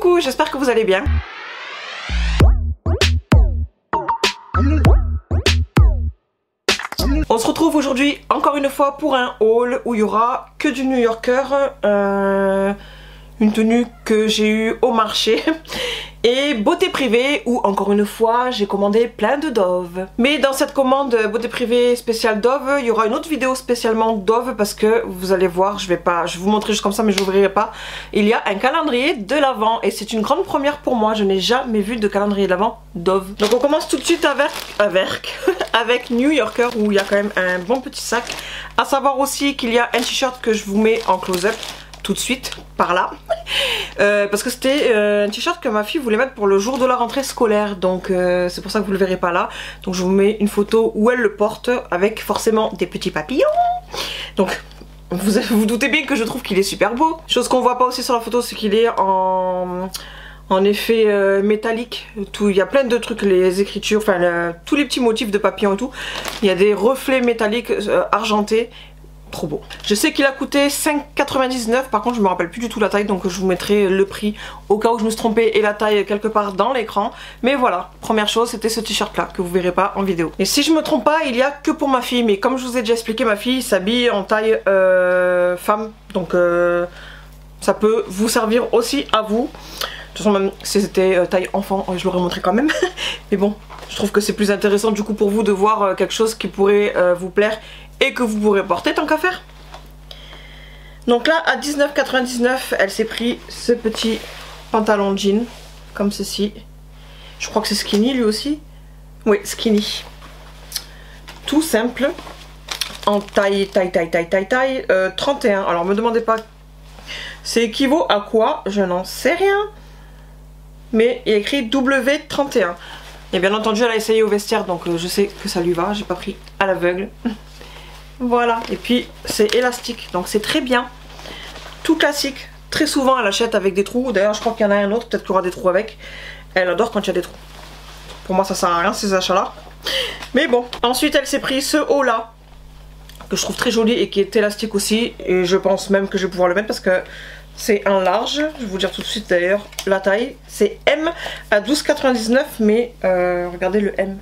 Coucou, j'espère que vous allez bien. On se retrouve aujourd'hui encore une fois pour un haul où il y aura que du New Yorker, une tenue que j'ai eue au marché et beauté privée où encore une fois j'ai commandé plein de Dove. Mais dans cette commande beauté privée spéciale Dove, il y aura une autre vidéo spécialement Dove parce que vous allez voir, je vais vous montrer juste comme ça mais je n'ouvrirai pas. Il y a un calendrier de l'Avent et c'est une grande première pour moi, je n'ai jamais vu de calendrier de l'Avent Dove. Donc on commence tout de suite avec New Yorker où il y a quand même un bon petit sac. À savoir aussi qu'il y a un t-shirt que je vous mets en close-up tout de suite par là parce que c'était un t-shirt que ma fille voulait mettre pour le jour de la rentrée scolaire, donc c'est pour ça que vous le verrez pas là. Donc je vous mets une photo où elle le porte avec forcément des petits papillons. Donc vous doutez bien que je trouve qu'il est super beau. Chose qu'on voit pas aussi sur la photo, c'est qu'il est en effet métallique. Il y a plein de trucs, les écritures, enfin tous les petits motifs de papillons et tout. Il y a des reflets métalliques argentés. Trop beau. Je sais qu'il a coûté 5,99, par contre je me rappelle plus du tout la taille, donc je vous mettrai le prix au cas où je me suis trompée et la taille quelque part dans l'écran. Mais voilà, première chose, c'était ce t-shirt là que vous verrez pas en vidéo. Et si je me trompe pas, il y a que pour ma fille, mais comme je vous ai déjà expliqué, ma fille s'habille en taille femme, donc ça peut vous servir aussi à vous. De toute façon, même si c'était taille enfant, je l'aurais montré quand même. Mais bon, je trouve que c'est plus intéressant du coup pour vous de voir quelque chose qui pourrait vous plaire et que vous pourrez porter tant qu'à faire. Donc là à 19,99 elle s'est pris ce petit pantalon jean comme ceci. Je crois que c'est skinny lui aussi. Oui, skinny. Tout simple. En taille 31. Alors me demandez pas c'est équivaut à quoi, je n'en sais rien. Mais il y a écrit W31. Et bien entendu elle a essayé au vestiaire, donc je sais que ça lui va. J'ai pas pris à l'aveugle. Voilà, et puis c'est élastique, donc c'est très bien. Tout classique. Très souvent elle achète avec des trous. D'ailleurs je crois qu'il y en a un autre, peut-être qu'il y aura des trous avec. Elle adore quand il y a des trous. Pour moi ça sert à rien ces achats là. Mais bon, ensuite elle s'est pris ce haut là que je trouve très joli et qui est élastique aussi. Et je pense même que je vais pouvoir le mettre parce que c'est un large. Je vais vous dire tout de suite d'ailleurs la taille. C'est M à 12,99, mais regardez le M.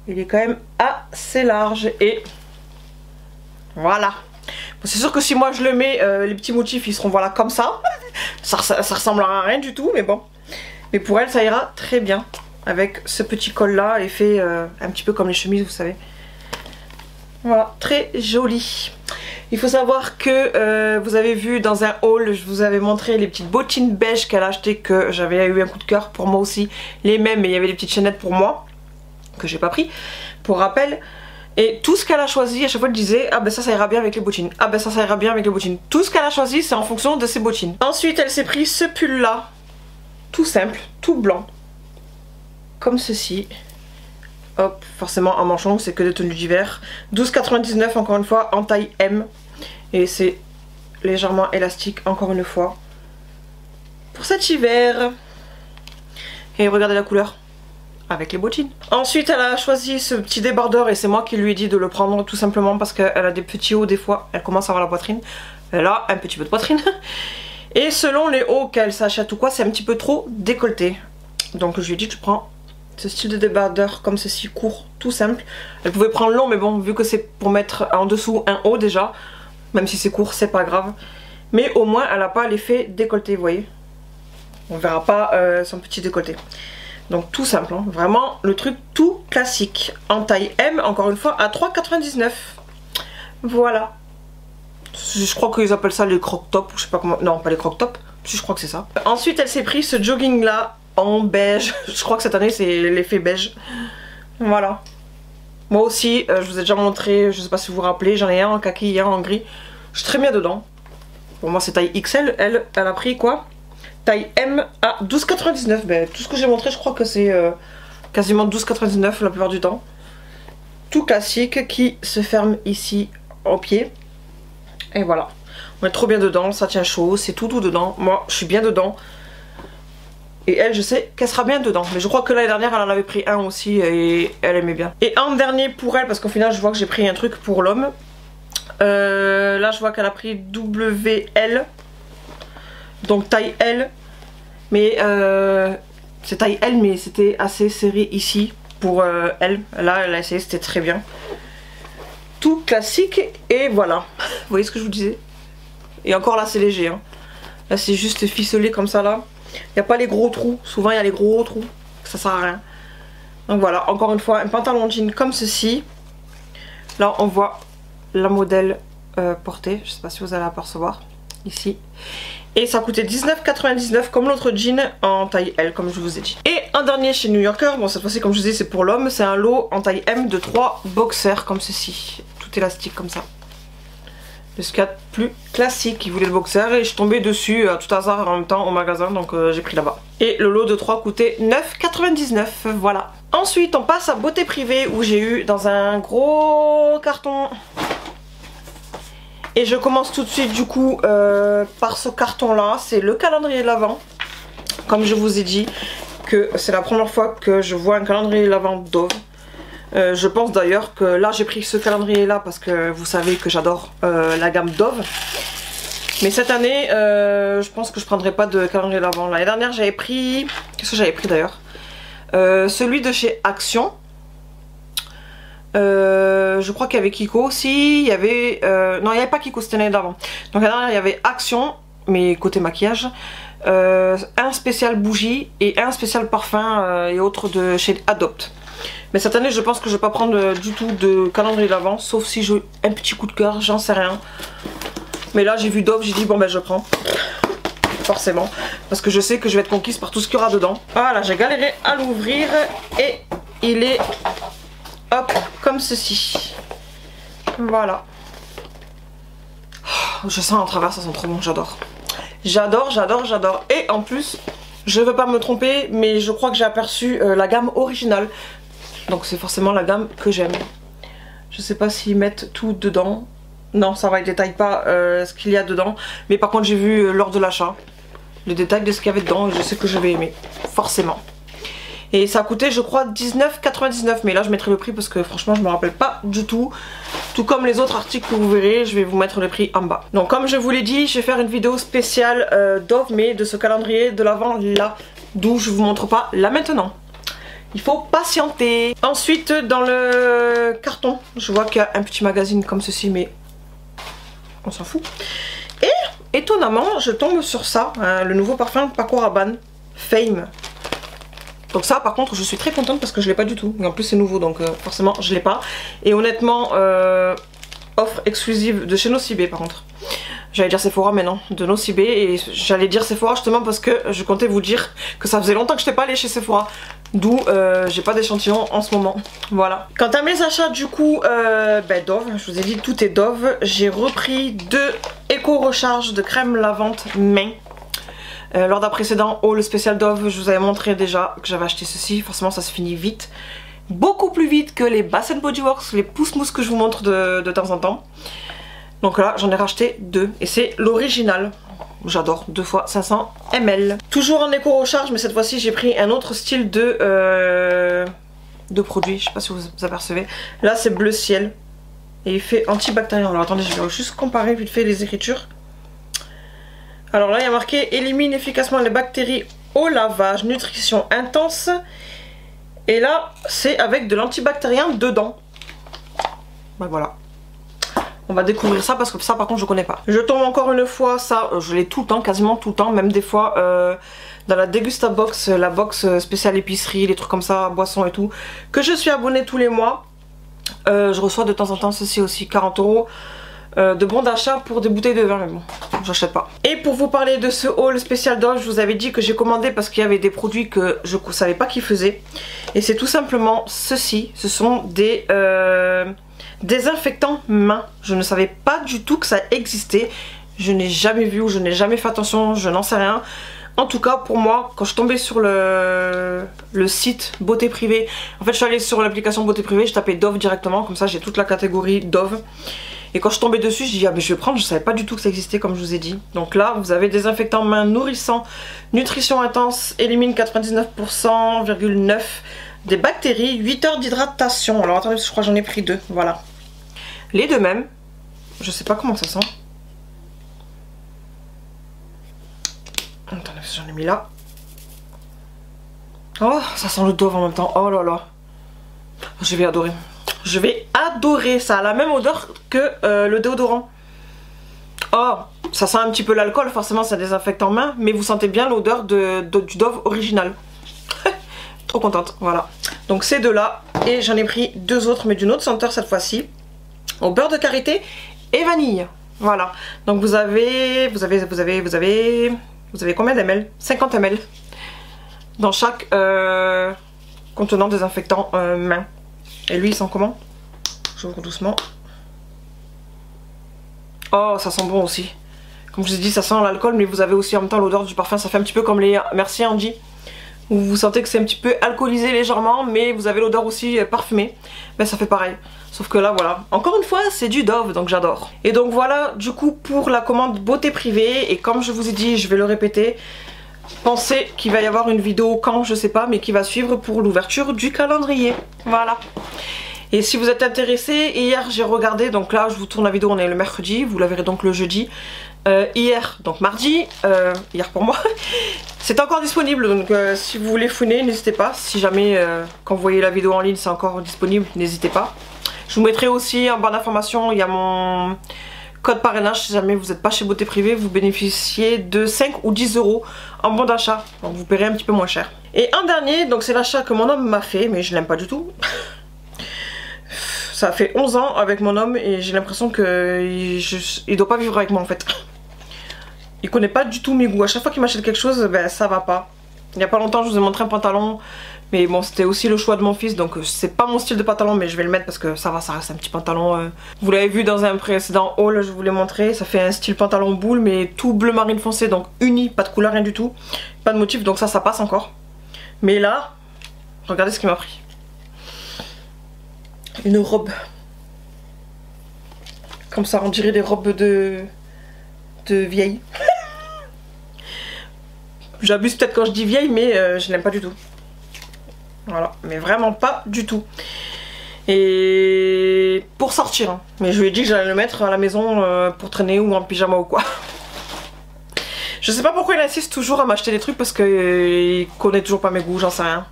Il est quand même assez large et voilà. Bon, c'est sûr que si moi je le mets, les petits motifs ils seront voilà comme ça. ça ressemblera à rien du tout, mais bon. Mais pour elle ça ira très bien. Avec ce petit col là, effet un petit peu comme les chemises, vous savez. Voilà, très joli. Il faut savoir que vous avez vu dans un haul, je vous avais montré les petites bottines beige qu'elle a achetées, que j'avais eu un coup de cœur pour moi aussi. Les mêmes, mais il y avait des petites chaînettes pour moi, que j'ai pas pris, pour rappel. Et tout ce qu'elle a choisi, à chaque fois elle disait ah ben ça ira bien avec les bottines, ah ben ça ira bien avec les bottines. Tout ce qu'elle a choisi c'est en fonction de ses bottines. Ensuite elle s'est pris ce pull là, tout simple, tout blanc, comme ceci. Hop, forcément en manchon, c'est que des tenues d'hiver. 12,99 encore une fois en taille M. Et c'est légèrement élastique encore une fois pour cet hiver. Et regardez la couleur avec les bottines. Ensuite elle a choisi ce petit débardeur et c'est moi qui lui ai dit de le prendre tout simplement parce qu'elle a des petits hauts des fois. Elle commence à avoir la poitrine. Elle a un petit peu de poitrine. Et selon les hauts qu'elle s'achète ou quoi, c'est un petit peu trop décolleté. Donc je lui ai dit tu prends ce style de débardeur comme ceci, court, tout simple. Elle pouvait prendre long mais bon, vu que c'est pour mettre en dessous un haut déjà, même si c'est court c'est pas grave. Mais au moins elle n'a pas l'effet décolleté, vous voyez. On verra pas son petit décolleté. Donc tout simple, hein. Vraiment le truc tout classique. En taille M, encore une fois, à 3,99. Voilà. Je crois qu'ils appellent ça les croc-top, ou je sais pas comment. Non, pas les croc-top, si je crois que c'est ça. Ensuite elle s'est pris ce jogging là en beige. Je crois que cette année c'est l'effet beige. Voilà. Moi aussi, je vous ai déjà montré, je sais pas si vous vous rappelez, j'en ai un en kaki et un en gris. Je suis très bien dedans. Pour moi c'est taille XL, elle a pris quoi? Taille M à 12,99. Ben, tout ce que j'ai montré je crois que c'est quasiment 12,99 la plupart du temps. Tout classique qui se ferme ici au pied. Et voilà. On est trop bien dedans, ça tient chaud, c'est tout dedans. Moi je suis bien dedans. Et elle je sais qu'elle sera bien dedans. Mais je crois que l'année dernière elle en avait pris un aussi et elle aimait bien. Et en dernier pour elle, parce qu'au final je vois que j'ai pris un truc pour l'homme. Là je vois qu'elle a pris WL. Donc taille L. Mais c'est taille L, mais c'était assez serré ici pour elle. Là, elle a essayé, c'était très bien. Tout classique et voilà. Vous voyez ce que je vous disais? Et encore là, c'est léger. Hein. Là, c'est juste ficelé comme ça là. Il n'y a pas les gros trous. Souvent, il y a les gros trous. Ça sert à rien. Donc voilà, encore une fois, un pantalon jean comme ceci. Là, on voit la modèle portée. Je ne sais pas si vous allez apercevoir. Ici. Et ça coûtait 19,99 comme l'autre jean en taille L, comme je vous ai dit. Et un dernier chez New Yorker. Bon, cette fois-ci, comme je vous dis, c'est pour l'homme. C'est un lot en taille M de 3 boxers comme ceci. Tout élastique comme ça. Le scat plus classique. Il voulait le boxer et je suis tombée dessus à tout hasard en même temps au magasin, donc j'ai pris là-bas. Et le lot de 3 coûtait 9,99. Voilà. Ensuite, on passe à beauté privée où j'ai eu dans un gros carton. Et je commence tout de suite du coup par ce carton là. C'est le calendrier de l'Avent. Comme je vous ai dit que c'est la première fois que je vois un calendrier de l'Avent Dove. Je pense d'ailleurs que là j'ai pris ce calendrier là parce que vous savez que j'adore la gamme Dove. Mais cette année je pense que je prendrai pas de calendrier de l'Avent. L'année dernière j'avais pris... Qu'est-ce que j'avais pris d'ailleurs? Celui de chez Action. Je crois qu'il y avait Kiko aussi. Il y avait... non, il n'y avait pas Kiko, c'était l'année d'avant. Donc l'année dernière il y avait Action, mais côté maquillage. Un spécial bougie et un spécial parfum et autres de chez Adopt. Mais cette année je pense que je vais pas prendre du tout de calendrier de l'Avent, sauf si j'ai un petit coup de cœur, j'en sais rien. Mais là j'ai vu Dove, j'ai dit bon ben je prends. Forcément. Parce que je sais que je vais être conquise par tout ce qu'il y aura dedans. Voilà, j'ai galéré à l'ouvrir et il est hop comme ceci. Voilà. Je sens en travers, ça sent trop bon, j'adore. J'adore, j'adore, j'adore. Et en plus, je veux pas me tromper, mais je crois que j'ai aperçu la gamme originale. Donc c'est forcément la gamme que j'aime. Je sais pas s'ils mettent tout dedans. Non, ça va, ils détaillent pas ce qu'il y a dedans. Mais par contre j'ai vu lors de l'achat le détail de ce qu'il y avait dedans et je sais que je vais aimer. Forcément. Et ça a coûté je crois 19,99. Mais là je mettrai le prix parce que franchement je me rappelle pas du tout. Tout comme les autres articles que vous verrez, je vais vous mettre le prix en bas. Donc comme je vous l'ai dit, je vais faire une vidéo spéciale Dove, mais de ce calendrier de l'Avent là. D'où je vous montre pas là maintenant. Il faut patienter. Ensuite, dans le carton, je vois qu'il y a un petit magazine comme ceci, mais on s'en fout. Et étonnamment, je tombe sur ça, hein, le nouveau parfum Paco Rabanne, Fame. Donc ça, par contre, je suis très contente parce que je l'ai pas du tout. Et en plus, c'est nouveau, donc forcément, je l'ai pas. Et honnêtement, offre exclusive de chez Nocibé, par contre. J'allais dire Sephora mais non, de Nocibé, et j'allais dire Sephora justement parce que je comptais vous dire que ça faisait longtemps que je n'étais pas allée chez Sephora. D'où j'ai pas d'échantillon en ce moment. Voilà. Quant à mes achats du coup, Dove, je vous ai dit tout est Dove. J'ai repris 2 éco-recharges de crème lavante main. Lors d'un précédent haul spécial Dove, je vous avais montré déjà que j'avais acheté ceci. Forcément ça se finit vite. Beaucoup plus vite que les Bath & Body Works, les pousse-mousse que je vous montre de temps en temps. Donc là j'en ai racheté 2 et c'est l'original. J'adore, 2 fois 500 ml. Toujours en éco-recharge, mais cette fois-ci j'ai pris un autre style de produit. Je sais pas si vous apercevez. Là c'est bleu ciel et il fait antibactérien. Alors attendez, je vais juste comparer vite fait les écritures. Alors là il y a marqué élimine efficacement les bactéries au lavage, nutrition intense. Et là c'est avec de l'antibactérien dedans. Ben voilà. On va découvrir ça parce que ça par contre je connais pas. Je tombe encore une fois, ça je l'ai tout le temps, quasiment tout le temps, même des fois dans la Degusta Box, la box spéciale épicerie, les trucs comme ça, boissons et tout, que je suis abonnée tous les mois. Je reçois de temps en temps ceci aussi, 40 € de bons d'achat pour des bouteilles de vin, mais bon, j'achète pas. Et pour vous parler de ce haul spécial Dove, je vous avais dit que j'ai commandé parce qu'il y avait des produits que je ne savais pas qu'ils faisaient. Et c'est tout simplement ceci, ce sont des... désinfectant main. Je ne savais pas du tout que ça existait. Je n'ai jamais vu ou je n'ai jamais fait attention, je n'en sais rien. En tout cas pour moi, quand je tombais sur le site Beauté Privée, en fait je suis allée sur l'application Beauté Privée, je tapais Dove directement, comme ça j'ai toute la catégorie Dove. Et quand je tombais dessus, je dis ah mais je vais prendre, je savais pas du tout que ça existait comme je vous ai dit. Donc là vous avez désinfectant main nourrissant, nutrition intense, élimine 99,9% des bactéries, 8 heures d'hydratation. Alors attendez, je crois que j'en ai pris 2, voilà. Les deux mêmes. Je sais pas comment ça sent. Attendez, j'en ai mis là. Oh, ça sent le Dove en même temps. Oh là là. Je vais adorer. Je vais adorer. Ça a la même odeur que le déodorant. Oh, ça sent un petit peu l'alcool. Forcément, ça désinfecte en main. Mais vous sentez bien l'odeur du Dove original. Trop contente. Voilà. Donc ces deux-là. Et j'en ai pris deux autres, mais d'une autre senteur cette fois-ci. Au beurre de karité et vanille. Voilà. Donc vous avez combien d'ml? 50 ml. Dans chaque contenant désinfectant main. Et lui il sent comment? J'ouvre doucement. Oh, ça sent bon aussi. Comme je vous ai dit, ça sent l'alcool, mais vous avez aussi en même temps l'odeur du parfum. Ça fait un petit peu comme les Merci Andy, où vous sentez que c'est un petit peu alcoolisé légèrement, mais vous avez l'odeur aussi parfumée. Ben ça fait pareil. Sauf que là voilà, encore une fois c'est du Dove, donc j'adore. Et donc voilà du coup pour la commande beauté privée. Et comme je vous ai dit, je vais le répéter, pensez qu'il va y avoir une vidéo quand je sais pas, mais qui va suivre pour l'ouverture du calendrier. Voilà. Et si vous êtes intéressé, hier j'ai regardé, donc là je vous tourne la vidéo, on est le mercredi, vous la verrez donc le jeudi. Hier, donc mardi, hier pour moi, c'est encore disponible, donc si vous voulez fouiner, n'hésitez pas. Si jamais quand vous voyez la vidéo en ligne c'est encore disponible, n'hésitez pas. Je vous mettrai aussi en barre d'information, il y a mon code parrainage. Si jamais vous n'êtes pas chez Beauté Privée, vous bénéficiez de 5 ou 10 € en bon d'achat. Donc vous paierez un petit peu moins cher. Et un dernier, donc c'est l'achat que mon homme m'a fait, mais je l'aime pas du tout. Ça fait 11 ans avec mon homme et j'ai l'impression qu'il doit pas vivre avec moi en fait. Il connaît pas du tout mes goûts. À chaque fois qu'il m'achète quelque chose, ben ça va pas. Il y a pas longtemps, je vous ai montré un pantalon. Mais bon, c'était aussi le choix de mon fils, donc c'est pas mon style de pantalon, mais je vais le mettre parce que ça va, ça reste un petit pantalon. Vous l'avez vu dans un précédent haul, je vous l'ai montré. Ça fait un style pantalon boule, mais tout bleu marine foncé, donc uni, pas de couleur, rien du tout. Pas de motif, donc ça passe encore. Mais là, regardez ce qu'il m'a pris. Une robe. Comme ça, on dirait des robes de vieille. J'abuse peut-être quand je dis vieille, mais je l'aime pas du tout. Voilà, mais vraiment pas du tout. Et pour sortir, hein. Mais je lui ai dit que j'allais le mettre à la maison pour traîner ou en pyjama ou quoi. Je sais pas pourquoi il insiste toujours à m'acheter des trucs parce qu'il connaît toujours pas mes goûts, j'en sais rien.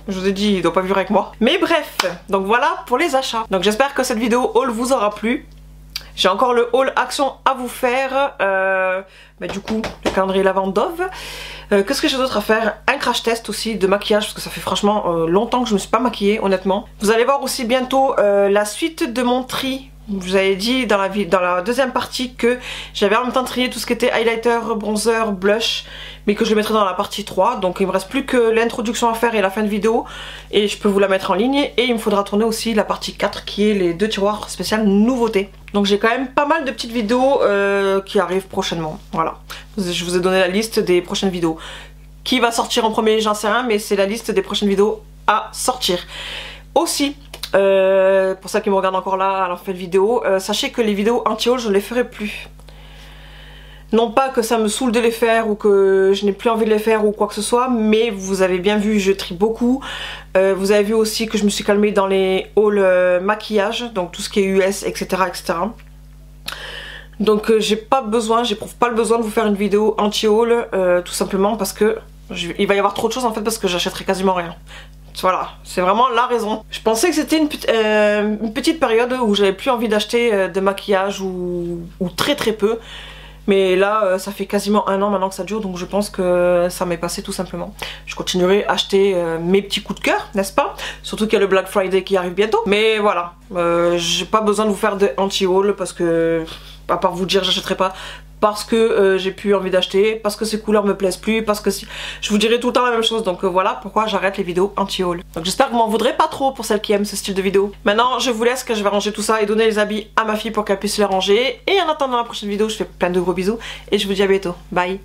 Je vous ai dit, il doit pas vivre avec moi. Mais bref, donc voilà pour les achats. Donc j'espère que cette vidéo haul vous aura plu. J'ai encore le haul action à vous faire. Bah, du coup, le calendrier lavant Dove. Qu'est-ce que j'ai d'autre à faire? Un crash test aussi de maquillage parce que ça fait franchement longtemps que je me suis pas maquillée honnêtement. Vous allez voir aussi bientôt la suite de mon tri. Je vous avais dit dans la deuxième partie que j'avais en même temps trié tout ce qui était highlighter, bronzer, blush, mais que je le mettrai dans la partie 3. Donc il me reste plus que l'introduction à faire et la fin de vidéo et je peux vous la mettre en ligne. Et il me faudra tourner aussi la partie 4 qui est les 2 tiroirs spéciales nouveautés. Donc j'ai quand même pas mal de petites vidéos qui arrivent prochainement. Voilà, je vous ai donné la liste des prochaines vidéos. Qui va sortir en premier, j'en sais rien, mais c'est la liste des prochaines vidéos à sortir. Aussi, pour ça qui me regarde encore là à la fin de vidéo, sachez que les vidéos anti-haul je ne les ferai plus. Non pas que ça me saoule de les faire ou que je n'ai plus envie de les faire ou quoi que ce soit, mais vous avez bien vu, je trie beaucoup. Vous avez vu aussi que je me suis calmée dans les hauls maquillage, donc tout ce qui est US, etc. etc. Donc j'ai pas besoin, j'éprouve pas le besoin de vous faire une vidéo anti-haul, tout simplement parce que il va y avoir trop de choses en fait parce que j'achèterai quasiment rien. Voilà, c'est vraiment la raison. Je pensais que c'était une petite période où j'avais plus envie d'acheter de maquillage ou très très peu. Mais là, ça fait quasiment 1 an maintenant que ça dure, donc je pense que ça m'est passé tout simplement. Je continuerai à acheter mes petits coups de cœur, n'est-ce pas? Surtout qu'il y a le Black Friday qui arrive bientôt. Mais voilà, j'ai pas besoin de vous faire de anti-haul parce que, à part vous dire j'achèterai pas, parce que j'ai plus envie d'acheter, parce que ces couleurs me plaisent plus, parce que si... je vous dirai tout le temps la même chose, donc voilà pourquoi j'arrête les vidéos anti-haul. Donc j'espère que vous m'en voudrez pas trop pour celles qui aiment ce style de vidéo. Maintenant je vous laisse, que je vais ranger tout ça et donner les habits à ma fille pour qu'elle puisse les ranger. Et en attendant la prochaine vidéo, je fais plein de gros bisous et je vous dis à bientôt. Bye.